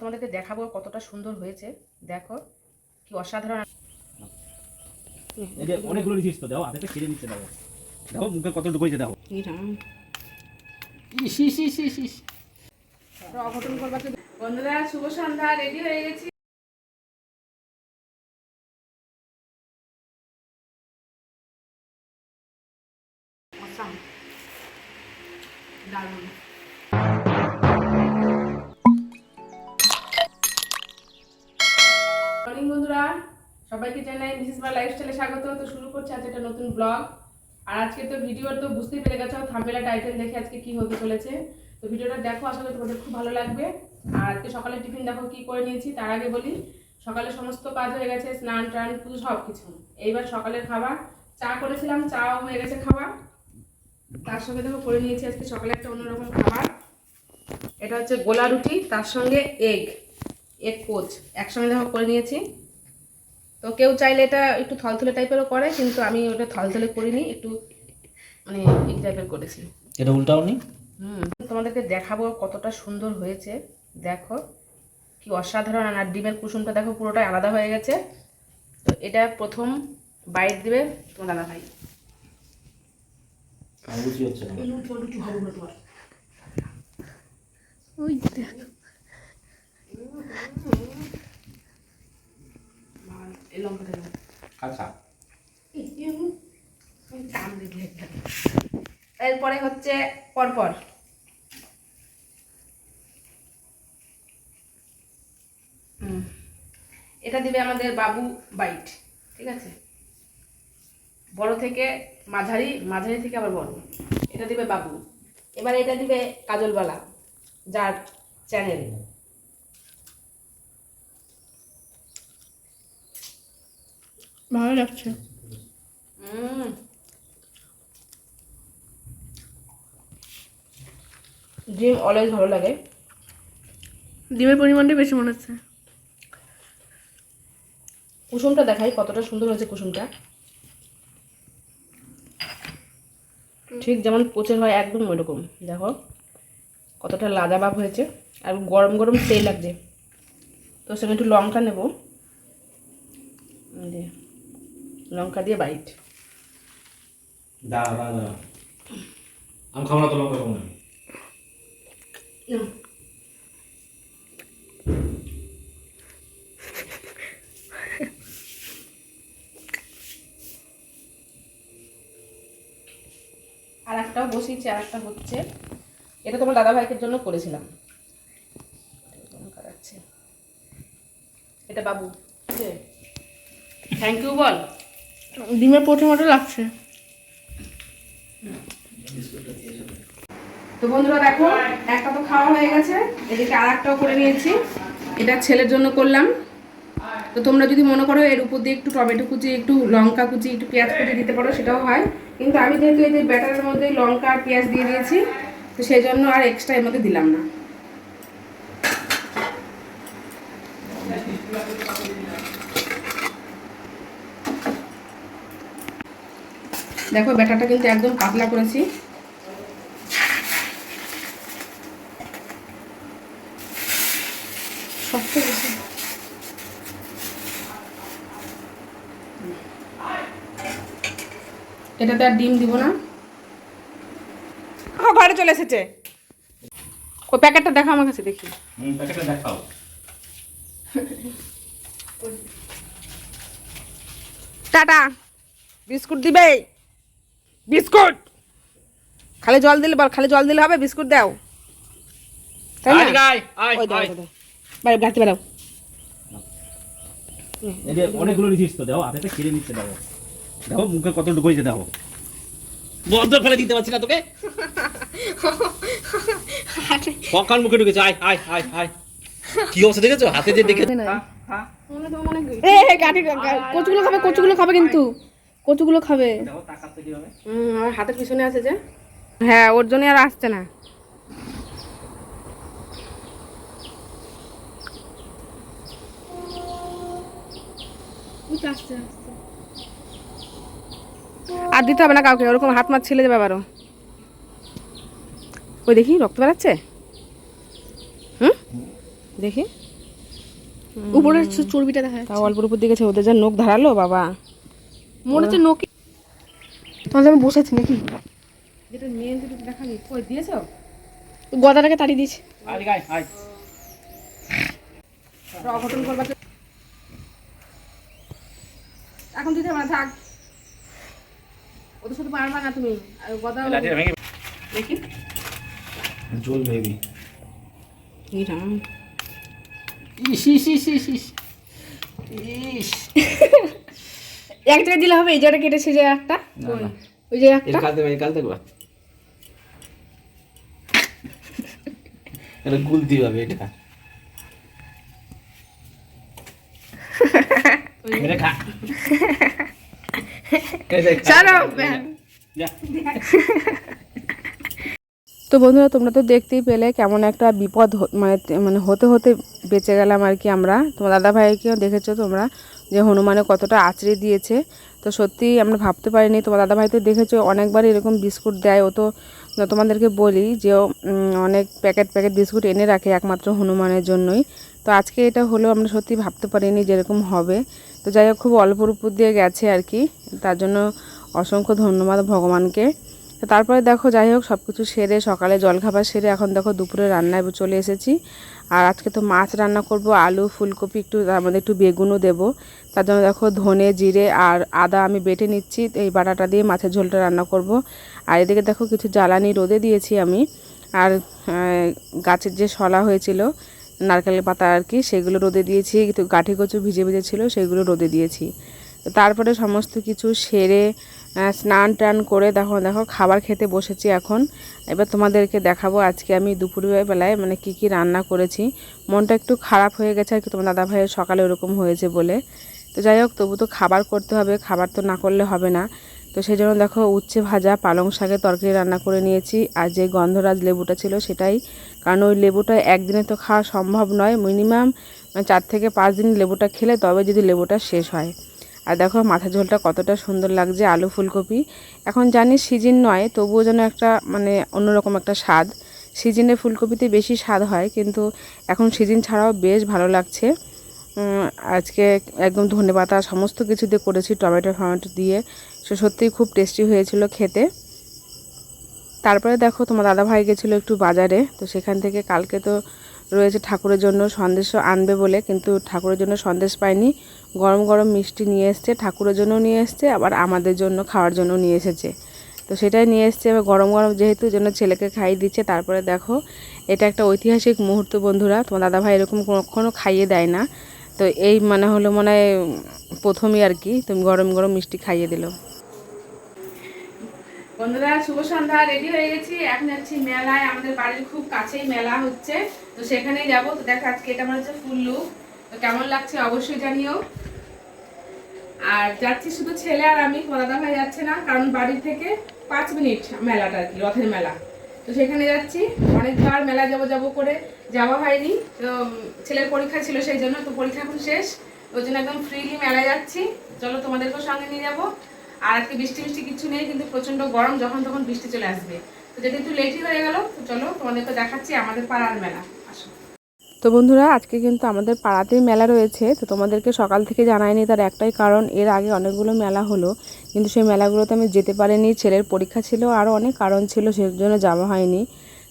তোমাদেরকে দেখাবো কতটা সুন্দর হয়েছে। দেখো কি অসাধারণ। এই যে অনেকগুলো নিয়েছিস তো, দাও হাতে ছিঁড়ে নিচ্ছে, দাও দেখো মুখে কতটুকু হয়েছে, দেখো বন্ধুরা শুভ সন্ধ্যা, রেডি হয়ে গেছি। দারুণ। মর্নিং বন্ধুরা, সবাইকে জানাই মিসেস বার লাইফস্টাইলে স্বাগত। তো শুরু করছি আজ একটা নতুন ব্লগ। আর আজকে তো ভিডিওর তো বুঝতেই পেরে গেছো থাম্বনেল টাইটেল দেখে আজকে কি হতে চলেছে। তো ভিডিওটা দেখো, আশা করি তোমাদের খুব ভালো লাগবে। আর আজকে সকালে টিফিন দেখো কি করে নিয়েছি। তার আগে বলি, সকালে সমস্ত কাজ হয়ে গেছে, স্নান টান পুজো সব কিছু। এইবার সকালের খাবার চা করেছিলাম, চাও হয়ে গেছে খাবার। তার সঙ্গে দেখো করে নিয়েছি আজকে সকালে একটা অন্যরকম খাবার। এটা হচ্ছে গোলা রুটি, তার সঙ্গে এগ পোচ একসঙ্গে দেখো করে নিয়েছি। তো কেউ চাইলে এটা একটু থলথলে টাইপেরও করে, কিন্তু আমি ওটা থলথলে করিনি, একটু মানে এই টাইপের করেছি। এটা উল্টাও নি। তোমাদেরকে দেখাবো কতটা সুন্দর হয়েছে। দেখো কি অসাধারণ। আর ডিমের কুসুমটা দেখো পুরোটাই আলাদা হয়ে গেছে। তো এটা প্রথম বাইট দিবে তোমার দাদা ভাই। ওই দেখো এরপরে হচ্ছে পরপর এটা দিবে আমাদের বাবু বাইট, ঠিক আছে? বড় থেকে মাঝারি, মাঝারি থেকে আবার বড়, এটা দিবে বাবু। এবার এটা দিবে কাজলবালা, যার চ্যানেল। ভালো লাগছে। ডিম অলওয়েজ ভালো লাগে। ডিমের পরিমাণটা বেশি মনে হচ্ছে। কুসুমটা দেখাই কতটা সুন্দর হয়েছে কুসুমটা, ঠিক যেমন পোচের হয় একদম ওইরকম। দেখো কতটা লাজাবাব হয়েছে, আর গরম গরম তেল লাগছে। তো সেখানে একটু লঙ্কা নেব, লঙ্কা দিয়ে বাইট। আমি খাবো না তো, লঙ্কা খাবো না। আর একটাও বসিয়েছি, আর একটা হচ্ছে। এটা তোমার দাদা ভাইকের জন্য করেছিলাম। এটা বাবু, থ্যাংক ইউ বল। ডিমের পরিমাণটা লাগছে। তো বন্ধুরা দেখো, একটা তো খাওয়া হয়ে গেছে, এদিকে আর একটাও করে নিয়েছি। এটা ছেলের জন্য করলাম। তো তোমরা যদি মনে করো এর উপর দিয়ে একটু টমেটো কুচি, একটু লঙ্কা কুচি, একটু পেঁয়াজ কুচি দিতে পারো, সেটাও হয়। কিন্তু আমি যেহেতু এই যে ব্যাটারের মধ্যে লঙ্কা আর পেঁয়াজ দিয়ে দিয়েছি, তো সেই জন্য আর এক্সট্রা এর মধ্যে দিলাম না। দেখো ব্যাটারটা কিন্তু একদম পাতলা করেছি। শক্ত বেশি। এটাতে আর ডিম দিব না। ঘরে চলে এসেছে। ওই প্যাকেটটা দেখো আমার কাছে, দেখি। প্যাকেটটা দেখাও। টাটা। বিস্কুট দিবে, বিস্কুট। খালি জল দিলে বল, খালি জল দিলে হবে? বিস্কুট দাও, তাই না? ওই দাও, বাইরে গাড়িতে বেরাও। এই যে অনেকগুলো নিয়েছিস তো, দাও হাতে ছিঁড়ে নিচ্ছে, দাও দেখো মুখে কতটুকু হয়েছে, দেখো বন্ধ ফেলে দিতে পারছি না তোকে। কখন মুখে ঢুকেছে? আয় আয় আয় আয়, কি অবস্থা দেখেছো? হাতে যে দেখে কচুগুলো খাবে, কচুগুলো খাবে, কিন্তু কচুগুলো খাবে। আমার হাতের পিছনে আছে যে, হ্যাঁ ওর জন্য আর আসছে না। আর দিতে হবে না কাউকে, ওরকম হাত মাত ছিলে যাবে আবারও। ওই দেখি রক্ত বেরাচ্ছে। দেখি উপরের চর্বিটা দেখা যাচ্ছে। তাও অল্পর উপর দিকেছে, ওদের যা নখ ধারালো বাবা। মনে হচ্ছে নকি তোমাদের আমি বসেছি নাকি যেটা মেন যেটা দেখালি কই দিয়েছো? গদাটাকে তাড়িয়ে দিয়েছে। আয় গায় আয়। অঘটন করবা তো। এখন দিতে হবে না, থাক। ওদের সাথে পারবা না তুমি। আর গদা লাঠিটা ভেঙে দেখি জল বেবি। এই রাম। ইস ইস ইস ইস ইস ইস। এক জায়গায় দিলে হবে, এই জায়গাটা কেটেছে যে একটা, না না ওই যে এটা একটা। কালতে বা এটা গুলতি হবে এটা। এটা খা। ছাড়ো। যা। তো বন্ধুরা, তোমরা তো দেখতেই পেলে কেমন একটা বিপদ মানে হতে হতে বেঁচে গেলাম আর কি আমরা। তোমার দাদা ভাইকেও দেখেছো তোমরা যে হনুমানে কতটা আঁচড়ে দিয়েছে। তো সত্যি আমরা ভাবতে পারিনি। তোমার দাদা ভাই তো দেখেছো অনেকবার এরকম বিস্কুট দেয়। ও তো তোমাদেরকে বলি যে ও অনেক প্যাকেট বিস্কুট এনে রাখে একমাত্র হনুমানের জন্যই। তো আজকে এটা হলো, আমরা সত্যি ভাবতে পারিনি যেরকম হবে। তো যাই হোক, খুব অল্পর উপর দিয়ে গেছে আর কি। তার জন্য অসংখ্য ধন্যবাদ ভগবানকে। তো তারপরে দেখো, যাই হোক সব কিছু সেরে সকালে জলখাবার সেরে এখন দেখো দুপুরে রান্নায় চলে এসেছি। আর আজকে তো মাছ রান্না করব, আলু ফুলকপি একটু, তার মধ্যে একটু বেগুনও দেবো। তার জন্য দেখো ধনে জিরে আর আদা আমি বেটে নিচ্ছি। এই বাটাটা দিয়ে মাছের ঝোলটা রান্না করব। আর এদিকে দেখো কিছু জ্বালানি রোদে দিয়েছি আমি। আর গাছের যে শলা হয়েছিল নারকেলের পাতা আর কি, সেগুলো রোদে দিয়েছি। কিন্তু গাঠি কচু ভিজে ছিল, সেগুলো রোদে দিয়েছি। তারপরে সমস্ত কিছু সেরে স্নান টান করে দেখো খাবার খেতে বসেছি এখন। এবার তোমাদেরকে দেখাবো আজকে আমি দুপুরের বেলায় মানে কি রান্না করেছি। মনটা একটু খারাপ হয়ে গেছে আর কি, তোমার দাদা ভাইয়ের সকালে ওরকম হয়েছে বলে। তো যাই হোক, তবু তো খাবার করতে হবে, খাবার তো না করলে হবে না। তো সেই জন্য দেখো উচ্ছে ভাজা, পালং শাকের তরকারি রান্না করে নিয়েছি। আর যে গন্ধরাজ লেবুটা ছিল সেটাই, কারণ ওই লেবুটা একদিনে তো খাওয়া সম্ভব নয়, মিনিমাম 4 থেকে 5 দিন লেবুটা খেলে তবে যদি লেবুটা শেষ হয়। আর দেখো মাথা ঝোলটা কতটা সুন্দর লাগছে, আলু ফুলকপি। এখন জানি সিজন নয়, তবুও যেন একটা মানে অন্যরকম একটা স্বাদ। সিজনে ফুলকপিতে বেশি স্বাদ হয়, কিন্তু এখন সিজন ছাড়াও বেশ ভালো লাগছে। আজকে একদম ধনেপাতা সমস্ত কিছু দিয়ে করেছি, টমেটো দিয়ে। সত্যিই খুব টেস্টি হয়েছিল খেতে। তারপরে দেখো তোমার দাদা ভাই গেছিলো একটু বাজারে। তো সেখান থেকে কালকে তো রয়েছে ঠাকুরের জন্য সন্দেশও আনবে বলে, কিন্তু ঠাকুরের জন্য সন্দেশ পাইনি। গরম গরম মিষ্টি নিয়ে এসছে, ঠাকুরের জন্য নিয়ে এসছে, আবার আমাদের জন্য খাওয়ার জন্য নিয়ে এসেছে। তো সেটাই নিয়ে এসছে, এবার গরম গরম যেহেতু জন্য ছেলেকে খাইয়ে দিচ্ছে। তারপরে দেখো এটা একটা ঐতিহাসিক মুহূর্ত বন্ধুরা, তোমার দাদা ভাই এরকম কখনো খাইয়ে দেয় না। তো এই মনে হয় প্রথমই আর কি তুমি গরম গরম মিষ্টি খাইয়ে দিল। বন্ধুরা শুভ সন্ধ্যা, রেডি হয়ে গেছি, এখন যাচ্ছি মেলায়। আমাদের বাড়ির খুব কাছেই মেলা হচ্ছে, তো সেখানেই যাবো। তো দেখো আজকে এটা আমার হচ্ছে ফুল লুক। তো কেমন লাগছে অবশ্যই জানিও। আর যাচ্ছি শুধু ছেলে আর আমি, দাদা ভাই যাচ্ছে না, কারণ বাড়ি থেকে 5 মিনিট মেলাটা আর কি, রথের মেলা। তো সেখানে যাচ্ছি। অনেকবার মেলা যাবো করে যাওয়া হয়নি। তো ছেলের পরীক্ষা ছিল সেই জন্য, তো পরীক্ষা এখন শেষ, ওই জন্য একদম ফ্রিলি মেলায় যাচ্ছি। চলো তোমাদেরকেও সঙ্গে নিয়ে যাবো। আর আজকে বৃষ্টি কিছু নেই, কিন্তু প্রচন্ড গরম, যখন তখন বৃষ্টি চলে আসবে। তো যেটা একটু লেটই হয়ে গেল, তো চলো তোমাদেরকে দেখাচ্ছি আমাদের পাড়ার মেলা। আসো। তো বন্ধুরা, আজকে কিন্তু আমাদের পাড়াতেই মেলা রয়েছে। তো তোমাদেরকে সকাল থেকে জানাইনি, তার একটাই কারণ, এর আগে অনেকগুলো মেলা হলো, কিন্তু সেই মেলাগুলোতে আমি যেতে পারিনি। ছেলের পরীক্ষা ছিল, আরও অনেক কারণ ছিল, সেজন্য যাওয়া হয়নি।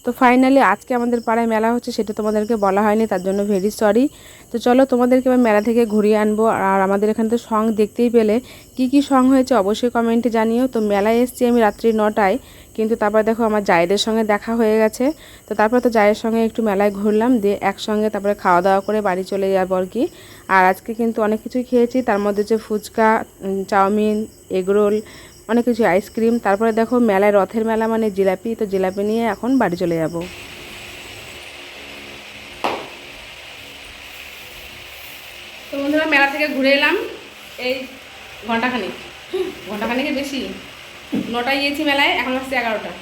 তো ফাইনালি আজকে আমাদের পাড়ায় মেলা হচ্ছে, সেটা তোমাদেরকে বলা হয়নি, তার জন্য ভেরি সরি। তো চলো তোমাদেরকে এবার মেলা থেকে ঘুরিয়ে আনবো। আর আমাদের এখানে তো সং দেখতেই পেলে, কি সং হয়েছে অবশ্যই কমেন্টে জানিও। তো মেলায় এসেছি আমি রাত্রি 9টায়, কিন্তু তারপর দেখো আমার জায়েদের সঙ্গে দেখা হয়ে গেছে। তো তারপর তো জায়ের সঙ্গে একটু মেলায় ঘুরলাম, দিয়ে একসঙ্গে তারপরে খাওয়া দাওয়া করে বাড়ি চলে যাবো আর কি। আর আজকে কিন্তু অনেক কিছুই খেয়েছি, তার মধ্যে যে ফুচকা, চাউমিন, এগরোল, অনেক কিছু, আইসক্রিম। তারপরে দেখো মেলায়, রথের মেলা মানে জিলাপি, তো জিলাপি নিয়ে এখন বাড়ি চলে যাব। তো বন্ধুরা, মেলা থেকে ঘুরে এলাম এই ঘন্টাখানিকের বেশি। 9টায় গিয়েছি মেলায়, এখন আসছে 11টা।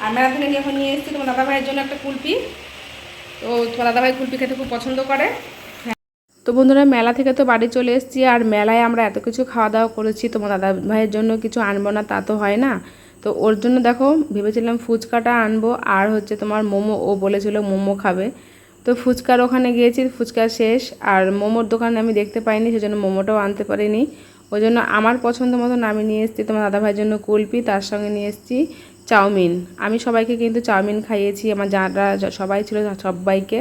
আর মেলা থেকে এখন নিয়ে এসেছি তোমার দাদা ভাইয়ের জন্য একটা কুলপি। তো তোমার দাদা ভাই কুলপি খেতে খুব পছন্দ করে। তো বন্ধুরা, মেলা থেকে তো বাড়ি চলে এসেছি। আর মেলায় আমরা এত কিছু খাওয়া দাওয়া করেছি, তোমার দাদা ভাইয়ের জন্য কিছু আনবো না তা তো হয় না। তো ওর জন্য দেখো ভেবেছিলাম ফুচকাটা আনবো, আর হচ্ছে তোমার মোমো, ও বলেছিল মোমো খাবে। তো ফুচকার ওখানে গিয়েছি, ফুচকা শেষ। আর মোমোর দোকানে আমি দেখতে পাইনি, সেজন্য মোমোটাও আনতে পারিনি। ওই জন্য আমার পছন্দ মতন আমি নিয়ে এসেছি তোমার দাদাভাইয়ের জন্য কুলপি, তার সঙ্গে নিয়ে এসেছি চাউমিন। আমি সবাইকে কিন্তু চাউমিন খাইয়েছি, আমার যারা সবাই ছিল সবাইকে।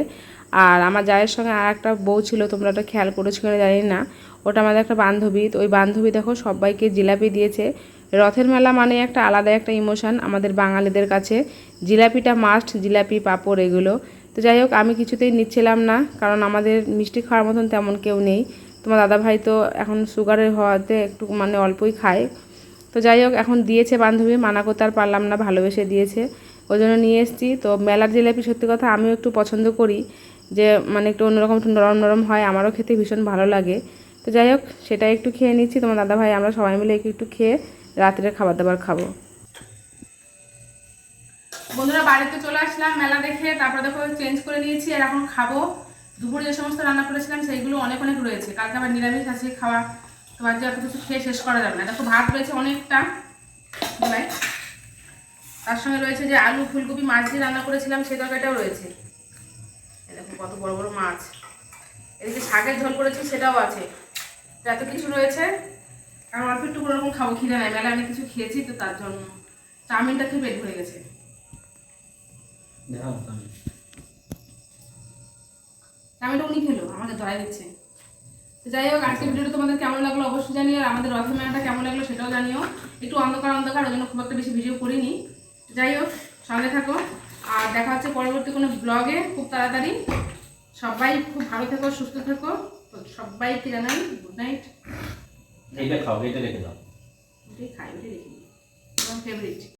আর আমার জায়ের সঙ্গে আর একটা বউ ছিল, তোমরা ওটা খেয়াল করেছো কিনা জানি না, ওটা আমাদের একটা বান্ধবী। তো ওই বান্ধবী দেখো সবাইকে জিলাপি দিয়েছে। রথের মেলা মানে একটা আলাদা একটা ইমোশন আমাদের বাঙালিদের কাছে। জিলাপিটা মাস্ট, জিলাপি পাঁপড় এগুলো। তো যাই হোক, আমি কিছুতেই নিচ্ছিলাম না, কারণ আমাদের মিষ্টি খাওয়ার মতন তেমন কেউ নেই। তোমার দাদাভাই তো এখন সুগারের হওয়াতে একটু মানে অল্পই খায়। তো যাই হোক, এখন দিয়েছে বান্ধবী, মানা করতে আর পারলাম না, ভালোবেসে দিয়েছে, ওই জন্য নিয়ে এসেছি। তো মেলার জিলাপি সত্যি কথা আমিও একটু পছন্দ করি, যে মানে একটু অন্যরকম, একটু নরম নরম হয়, আমারও খেতে ভীষণ ভালো লাগে। তো যাই হোক, সেটাই একটু খেয়ে নিচ্ছি। তোমার দাদাভাই আমরা সবাই মিলে একটু খেয়ে রাত্রের খাবার দাবার খাবো। বন্ধুরা, বাড়িতে চলে আসলাম মেলা দেখে, তারপরে দেখো চেঞ্জ করে নিয়েছি আর এখন খাবো। দুপুরে যে সমস্ত রান্না করেছিলাম সেইগুলো অনেক অনেক রয়েছে, কালকে আবার নিরামিষ আছে খাওয়া, তো আজকে এত কিছু খেয়ে শেষ করা যাবে না। দেখো ভাত রয়েছে অনেকটা, তার সঙ্গে রয়েছে যে আলু ফুলকপি মাছ দিয়ে রান্না করেছিলাম সেই তরকারিটাও রয়েছে। দেখো কত বড় বড় মাছ। এদিকে শাকের ঝোল করেছি সেটাও আছে। এত কিছু রয়েছে, কারণ অল্প একটু কোনোরকম খাবো, খিদে নাই, মেলায় অনেক কিছু খেয়েছি তো তার জন্য। চাউমিনটা খেয়ে পেট ভরে গেছে। চাউমিনটা উনি খেলো, আমাকে ধরাই দিচ্ছে। তো যাই হোক, আজকের ভিডিওটা তোমাদের কেমন লাগলো অবশ্যই জানিও, আর আমাদের রথের মেলাটা কেমন লাগলো সেটাও জানিও। একটু অন্ধকার অন্ধকার, ওই জন্য খুব একটা বেশি ভিডিও করিনি। যাই হোক, সঙ্গে থাকো, আর দেখা হচ্ছে পরবর্তী কোনো ব্লগে খুব তাড়াতাড়ি। সবাই খুব ভালো থেকো, সুস্থ থেকো। তো সবাইকে জানাই গুড নাইট। এইটা খাও, এইটা রেখে দাও। ওটাই খাই, ওটাই রেখে দিই, আমার ফেভারিট।